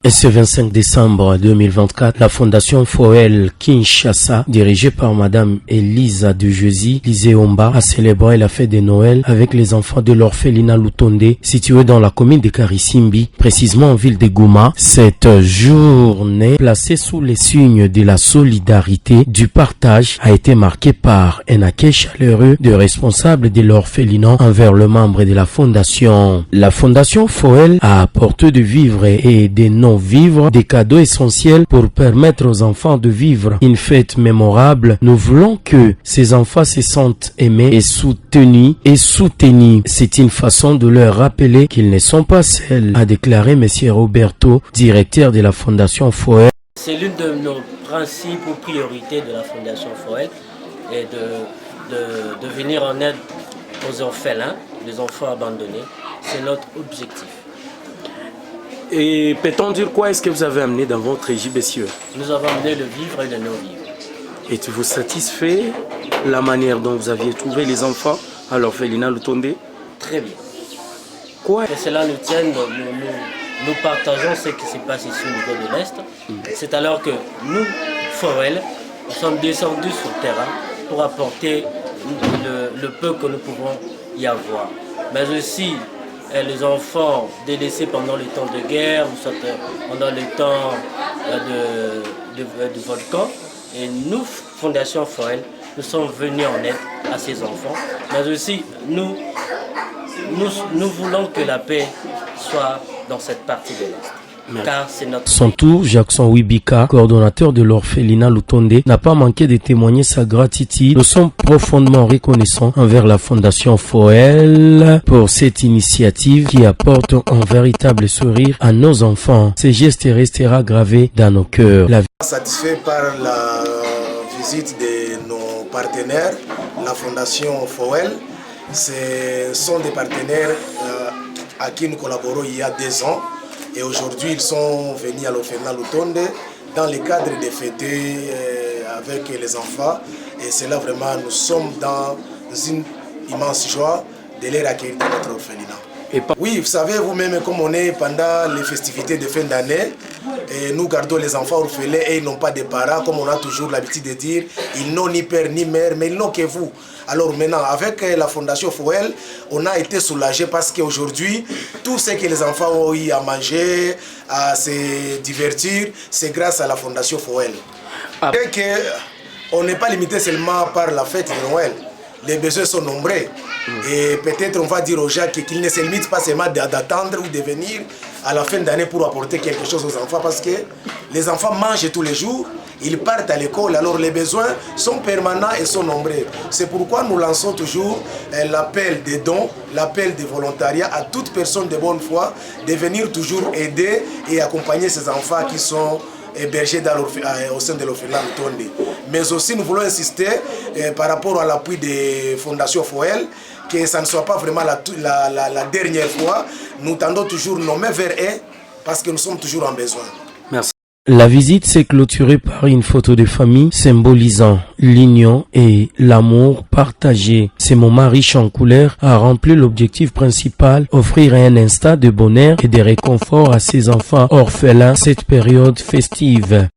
Et ce 25 décembre 2024, la Fondation Foel Kinshasa, dirigée par Madame Elisa Dujezy Lizeomba, a célébré la fête de Noël avec les enfants de l'orphelinat Lutonde, situé dans la commune de Karisimbi, précisément en ville de Goma. Cette journée, placée sous les signes de la solidarité, du partage, a été marquée par un accueil chaleureux de responsables de l'orphelinat envers le membre de la Fondation. La Fondation Foel a apporté de vivres et des non-vivres, des cadeaux essentiels pour permettre aux enfants de vivre une fête mémorable. Nous voulons que ces enfants se sentent aimés et soutenus C'est une façon de leur rappeler qu'ils ne sont pas seuls, a déclaré M. Roberto, directeur de la Fondation Foel. C'est l'une de nos principes ou priorités de la Fondation Foel et de venir en aide aux orphelins, les enfants abandonnés. C'est notre objectif. Et peut-on dire quoi est-ce que vous avez amené dans votre JBCE? Nous avons amené le vivre et le non-vivre. Et tu vous satisfait la manière dont vous aviez trouvé les enfants à l'orphelinat Lutonde? Très bien. Quoi? Et cela nous tient, nous partageons ce qui se passe ici au niveau de l'Est. C'est alors que nous, Foel, nous sommes descendus sur le terrain pour apporter le peu que nous pouvons y avoir. Mais aussi, les enfants délaissés pendant les temps de guerre, pendant les temps du volcan. Et nous, Fondation Foel, nous sommes venus en aide à ces enfants. Mais aussi, nous voulons que la paix soit dans cette partie de l'Est. Car c'est notre Son tour, Jackson Wibika, coordonnateur de l'orphelinat Lutonde, n'a pas manqué de témoigner sa gratitude. Nous sommes profondément reconnaissants envers la Fondation Foel pour cette initiative qui apporte un véritable sourire à nos enfants. Ce geste restera gravé dans nos cœurs. Satisfait par la visite de nos partenaires, la Fondation Foel. Ce sont des partenaires à qui nous collaborons il y a 2 ans. Et aujourd'hui, ils sont venus à l'orphelinat Lutonde dans le cadre des fêtes avec les enfants. Et c'est là vraiment, nous sommes dans une immense joie de les accueillir dans notre orphelinat. Oui, vous savez, vous-même, comme on est pendant les festivités de fin d'année, nous gardons les enfants orphelins et ils n'ont pas de parents, comme on a toujours l'habitude de dire, ils n'ont ni père ni mère, mais ils n'ont que vous. Alors maintenant, avec la Fondation Foel, on a été soulagés parce qu'aujourd'hui, tout ce que les enfants ont eu à manger, à se divertir, c'est grâce à la Fondation Foel. Et qu'on n'est pas limité seulement par la fête de Noël. Les besoins sont nombreux. Et peut-être on va dire aux gens qu'ils ne se limitent pas seulement d'attendre ou de venir à la fin d'année pour apporter quelque chose aux enfants, parce que les enfants mangent tous les jours, ils partent à l'école, alors les besoins sont permanents et sont nombreux. C'est pourquoi nous lançons toujours l'appel des dons, l'appel des volontariats à toute personne de bonne foi de venir toujours aider et accompagner ces enfants qui sont hébergés au sein de l'orphelinat Lutonde. Mais aussi nous voulons insister par rapport à l'appui des Fondations Foel, que ça ne soit pas vraiment la dernière fois. Nous tendons toujours nos mains vers eux parce que nous sommes toujours en besoin. Merci. La visite s'est clôturée par une photo de famille symbolisant l'union et l'amour partagé. Ce moment riche en couleurs a rempli l'objectif principal, offrir un instant de bonheur et de réconfort à ces enfants orphelins cette période festive.